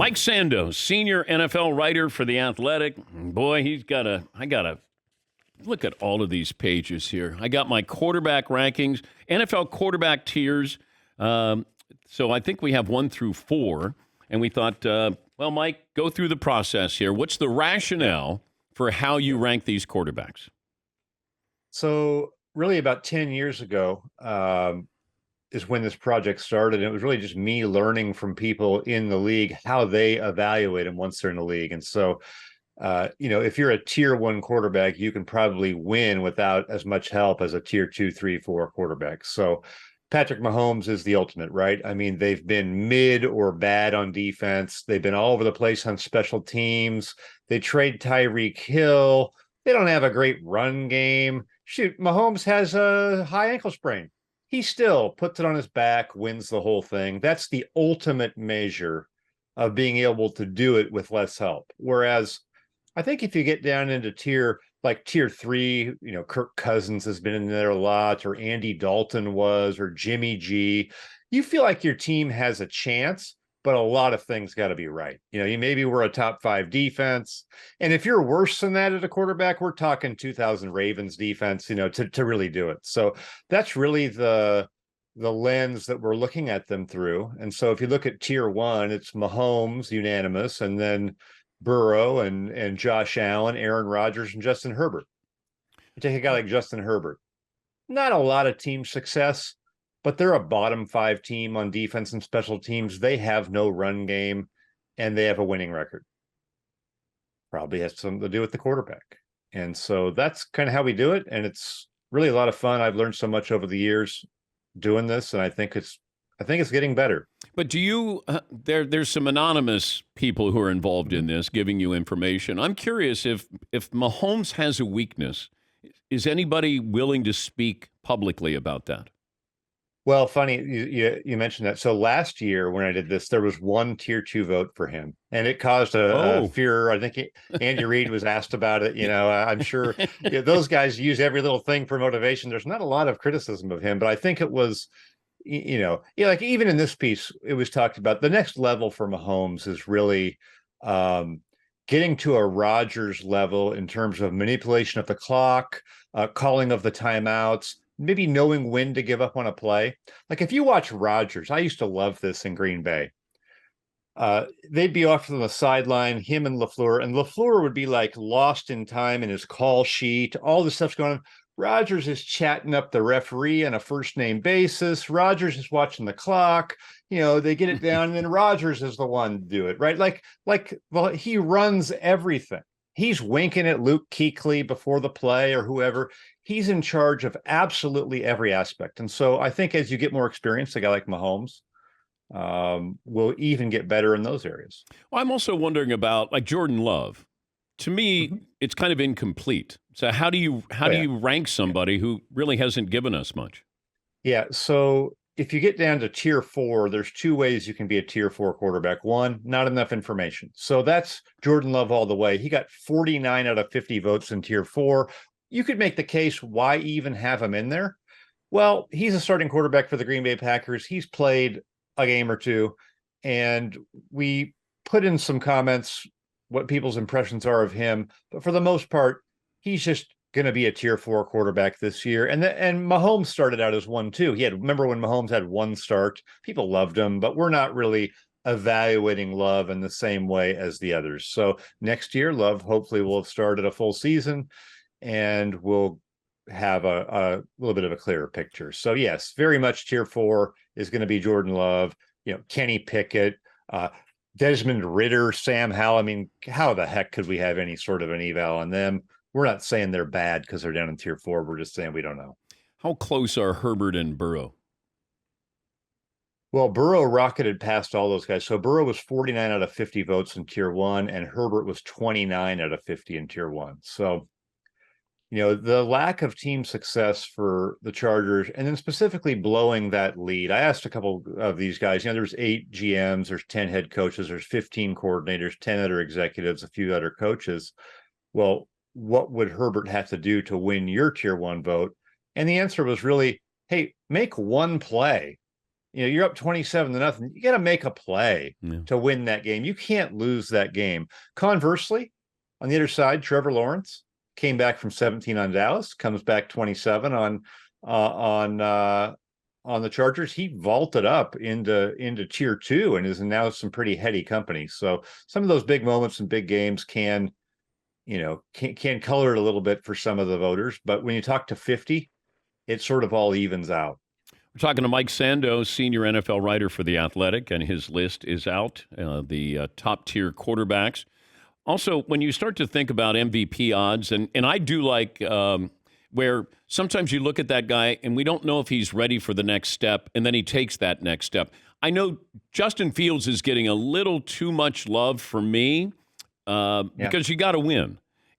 Mike Sando, senior NFL writer for The Athletic. Boy, I got to look at all of these pages here. I got my quarterback rankings, NFL quarterback tiers. So I think we have 1 through 4. And we thought, well, Mike, go through the process here. What's the rationale for how you rank these quarterbacks? So really about 10 years ago is when this project started. And it was really just me learning from people in the league how they evaluate them once they're in the league. And so, if you're a tier 1 quarterback, you can probably win without as much help as a tier 2, 3, 4 quarterback. So Patrick Mahomes is the ultimate, right? I mean, they've been mid or bad on defense. They've been all over the place on special teams. They trade Tyreek Hill. They don't have a great run game. Shoot, Mahomes has a high ankle sprain. He still puts it on his back, wins the whole thing. That's the ultimate measure of being able to do it with less help. Whereas I think if you get down into tier 3, Kirk Cousins has been in there a lot, or Andy Dalton was, or Jimmy G, you feel like your team has a chance, but a lot of things got to be right. You maybe we're a top 5 defense. And if you're worse than that at a quarterback, we're talking 2000 Ravens defense, to really do it. So that's really the lens that we're looking at them through. And so if you look at tier 1, it's Mahomes, unanimous, and then Burrow and Josh Allen, Aaron Rodgers, and Justin Herbert. You take a guy like Justin Herbert, not a lot of team success, but they're a bottom 5 team on defense and special teams. They have no run game, and they have a winning record. Probably has something to do with the quarterback. And so that's kind of how we do it. And it's really a lot of fun. I've learned so much over the years doing this, and I think it's getting better. But do you, there's some anonymous people who are involved in this giving you information. I'm curious if Mahomes has a weakness, is anybody willing to speak publicly about that? Well, funny you mentioned that. So last year when I did this, there was one tier 2 vote for him, and it caused a fear. I think Andy Reid was asked about it. I'm sure those guys use every little thing for motivation. There's not a lot of criticism of him, but I think it was, like even in this piece, it was talked about the next level for Mahomes is really getting to a Rodgers level in terms of manipulation of the clock, calling of the timeouts, maybe knowing when to give up on a play. Like if you watch Rodgers, I used to love this in Green Bay. They'd be off on the sideline, him and LaFleur would be like lost in time in his call sheet. All this stuff's going on. Rodgers is chatting up the referee on a first name basis. Rodgers is watching the clock. They get it down, and then Rodgers is the one to do it, right? Well, he runs everything. He's winking at Luke Kuechly before the play or whoever. He's in charge of absolutely every aspect. And so I think as you get more experience, a guy like Mahomes will even get better in those areas. Well, I'm also wondering about like Jordan Love. To me, it's kind of incomplete. So how do you rank somebody who really hasn't given us much? Yeah. So if you get down to tier 4, there's 2 ways you can be a tier 4 quarterback. One, not enough information. So that's Jordan Love all the way. He got 49 out of 50 votes in tier 4. You could make the case, why even have him in there? Well, he's a starting quarterback for the Green Bay Packers. He's played a game or 2, and we put in some comments what people's impressions are of him. But for the most part, he's just going to be a tier 4 quarterback this year. And Mahomes started out as 1 too. Remember when Mahomes had 1 start, people loved him, but we're not really evaluating Love in the same way as the others. So next year, Love hopefully will have started a full season, and we'll have a little bit of a clearer picture. So yes, very much tier 4 is going to be Jordan Love, Kenny Pickett, Desmond Ridder, Sam Howell. I mean, how the heck could we have any sort of an eval on them? We're not saying they're bad because they're down in tier 4. We're just saying we don't know. How close are Herbert and Burrow? Well, Burrow rocketed past all those guys. So Burrow was 49 out of 50 votes in tier 1, and Herbert was 29 out of 50 in tier 1. So, the lack of team success for the Chargers, and then specifically blowing that lead. I asked a couple of these guys, there's 8 GMs, there's 10 head coaches, there's 15 coordinators, 10 other executives, a few other coaches. Well, what would Herbert have to do to win your tier 1 vote? And the answer was really, hey, make one play You're up 27-0. You got to make a play Yeah. to win that game. You can't lose that game. Conversely, on the other side, Trevor Lawrence came back from 17 on Dallas, comes back 27 on the Chargers. He vaulted up into tier 2 and is now some pretty heady company. So some of those big moments and big games can color it a little bit for some of the voters. But when you talk to 50, it sort of all evens out. We're talking to Mike Sando, senior NFL writer for The Athletic, and his list is out, the top-tier quarterbacks. Also, when you start to think about MVP odds, and I do like where sometimes you look at that guy and we don't know if he's ready for the next step, and then he takes that next step. I know Justin Fields is getting a little too much love for me because you got to win.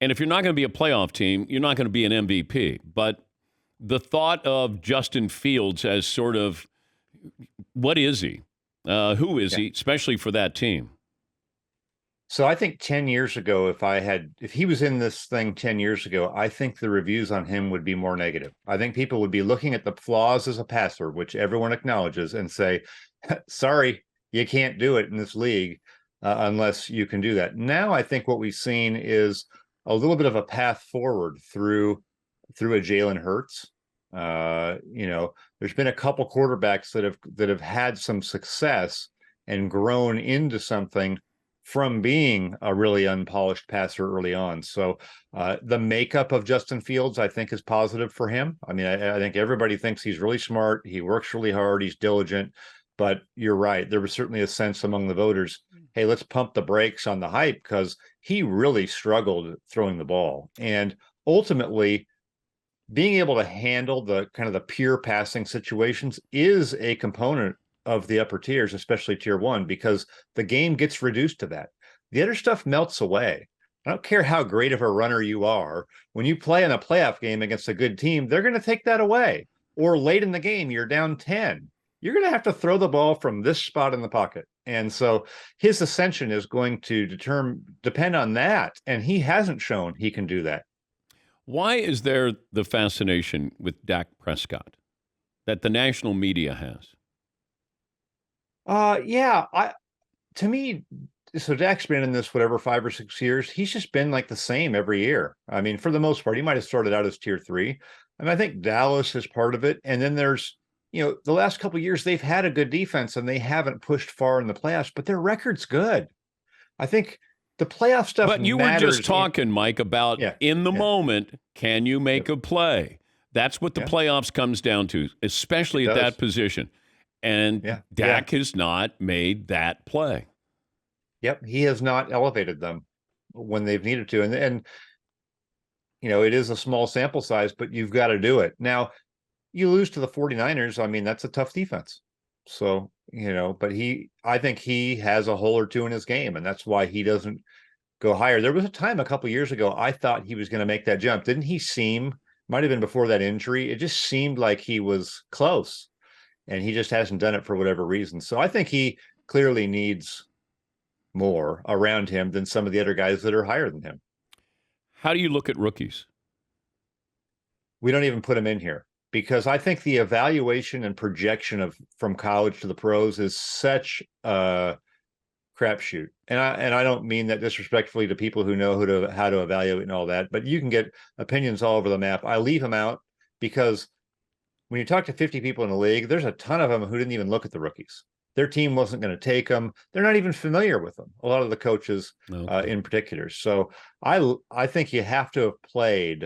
And if you're not going to be a playoff team, you're not going to be an MVP. But the thought of Justin Fields as sort of, what is he? Who is he, especially for that team? So I think 10 years ago, if he was in this thing 10 years ago, I think the reviews on him would be more negative. I think people would be looking at the flaws as a passer, which everyone acknowledges, and say, sorry, you can't do it in this league unless you can do that. Now, I think what we've seen is a little bit of a path forward through a Jalen Hurts. There's been a couple quarterbacks that have had some success and grown into something from being a really unpolished passer early on. So the makeup of Justin Fields, I think, is positive for him. I mean, I think everybody thinks he's really smart. He works really hard. He's diligent. But you're right. There was certainly a sense among the voters, hey, let's pump the brakes on the hype because he really struggled throwing the ball. And ultimately, being able to handle the kind of the pure passing situations is a component of the upper tiers, especially tier 1, because the game gets reduced to that. The other stuff melts away. I don't care how great of a runner you are. When you play in a playoff game against a good team, they're going to take that away. Or late in the game, you're down 10. You're going to have to throw the ball from this spot in the pocket. And so his ascension is going to depend on that. And he hasn't shown he can do that. Why is there the fascination with Dak Prescott that the national media has? To me, so Dak's been in this, 5 or 6 years. He's just been like the same every year. I mean, for the most part, he might have started out as tier 3. And I think Dallas is part of it. And then there's, the last couple of years, they've had a good defense and they haven't pushed far in the playoffs, but their record's good. I think the playoff stuff But you were just talking, Mike, about in the moment, can you make a play? That's what the playoffs comes down to, especially at that position. And Dak has not made that play. Yep, he has not elevated them when they've needed to. And it is a small sample size, but you've got to do it. Now, you lose to the 49ers. I mean, that's a tough defense. So, but I think he has a hole or two in his game, and that's why he doesn't go higher. There was a time a couple of years ago, I thought he was going to make that jump. Didn't he might have been before that injury. It just seemed like he was close, and he just hasn't done it for whatever reason. So I think he clearly needs more around him than some of the other guys that are higher than him. How do you look at rookies? We don't even put him in here because I think the evaluation and projection from college to the pros is such a crapshoot. And I don't mean that disrespectfully to people who know how to evaluate and all that, but you can get opinions all over the map. I leave them out because when you talk to 50 people in the league, there's a ton of them who didn't even look at the rookies. Their team wasn't going to take them. They're not even familiar with them. A lot of the coaches in particular. So I think you have to have played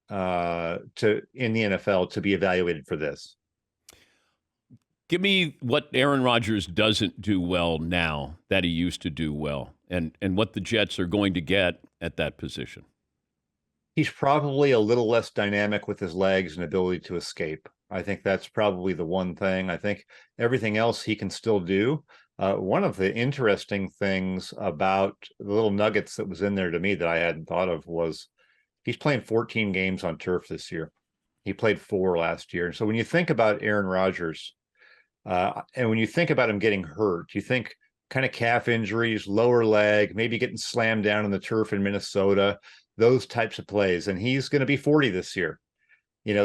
in the NFL to be evaluated for this. Give me what Aaron Rodgers doesn't do well now that he used to do well, and what the Jets are going to get at that position. He's probably a little less dynamic with his legs and ability to escape. I think that's probably the one thing. I think everything else he can still do. One of the interesting things about the little nuggets that was in there to me that I hadn't thought of was he's playing 14 games on turf this year. He played 4 last year. So when you think about Aaron Rodgers, and when you think about him getting hurt, you think kind of calf injuries, lower leg, maybe getting slammed down on the turf in Minnesota, those types of plays. And he's going to be 40 this year.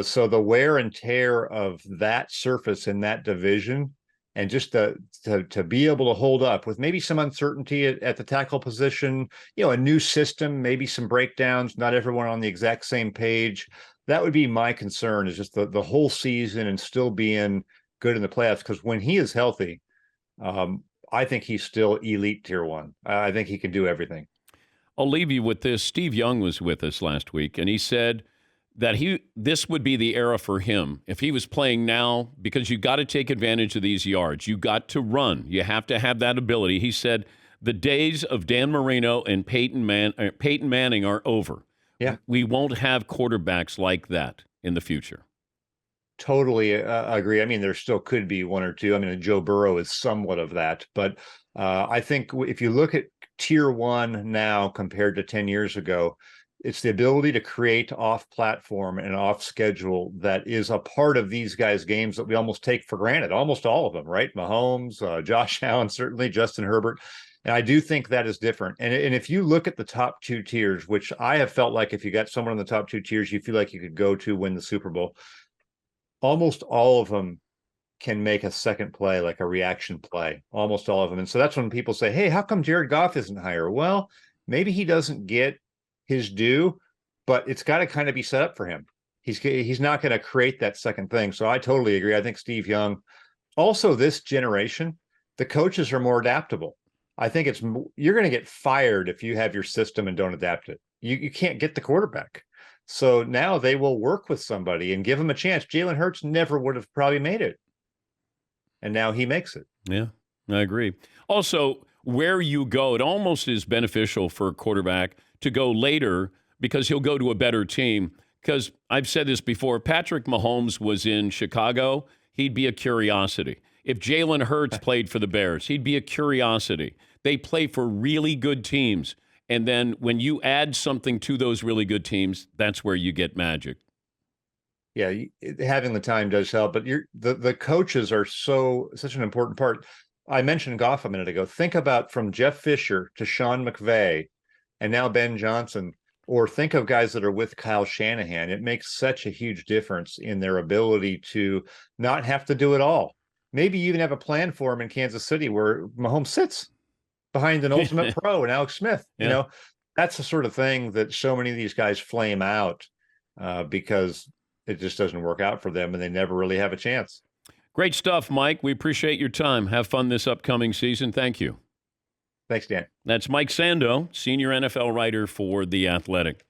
So the wear and tear of that surface in that division, and just to be able to hold up with maybe some uncertainty at the tackle position, a new system, maybe some breakdowns, not everyone on the exact same page. That would be my concern, is just the whole season and still being good in the playoffs. Because when he is healthy, I think he's still elite tier one. I think he can do everything. I'll leave you with this. Steve Young was with us last week, and he said that this would be the era for him if he was playing now, because you got to take advantage of these yards. You got to run. You have to have that ability. He said the days of Dan Marino and Peyton Manning are over. Yeah, we won't have quarterbacks like that in the future. Totally agree. I mean, there still could be one or two. I mean, Joe Burrow is somewhat of that, but I think if you look at tier one now compared to 10 years ago, it's the ability to create off platform and off schedule that is a part of these guys' games that we almost take for granted. Almost all of them, right? Mahomes, Josh Allen, certainly Justin Herbert. And I do think that is different. And if you look at the top two tiers, which I have felt like if you got someone in the top two tiers, you feel like you could go to win the Super Bowl, almost all of them can make a second play, like a reaction play, almost all of them. And so that's when people say, hey, how come Jared Goff isn't higher? Well, maybe he doesn't get his due, but it's got to kind of be set up for him. He's not going to create that second thing. So I totally agree. I think Steve Young, also this generation, the coaches are more adaptable. I think you're going to get fired if you have your system and don't adapt it. You can't get the quarterback. So now they will work with somebody and give him a chance. Jalen Hurts never would have probably made it. And now he makes it. Yeah, I agree. Also, where you go, it almost is beneficial for a quarterback to go later because he'll go to a better team. Because I've said this before, Patrick Mahomes was in Chicago, he'd be a curiosity. If Jalen Hurts played for the Bears, he'd be a curiosity. They play for really good teams. And then when you add something to those really good teams, that's where you get magic. Yeah, having the time does help, but the coaches are such an important part. I mentioned Goff a minute ago. Think about from Jeff Fisher to Sean McVay and now Ben Johnson, or think of guys that are with Kyle Shanahan. It makes such a huge difference in their ability to not have to do it all. Maybe you even have a plan for him in Kansas City where Mahomes sits behind an ultimate pro and Alex Smith. Yeah. That's the sort of thing that so many of these guys flame out because it just doesn't work out for them and they never really have a chance. Great stuff, Mike. We appreciate your time. Have fun this upcoming season. Thank you. Thanks, Dan. That's Mike Sando, senior NFL writer for The Athletic.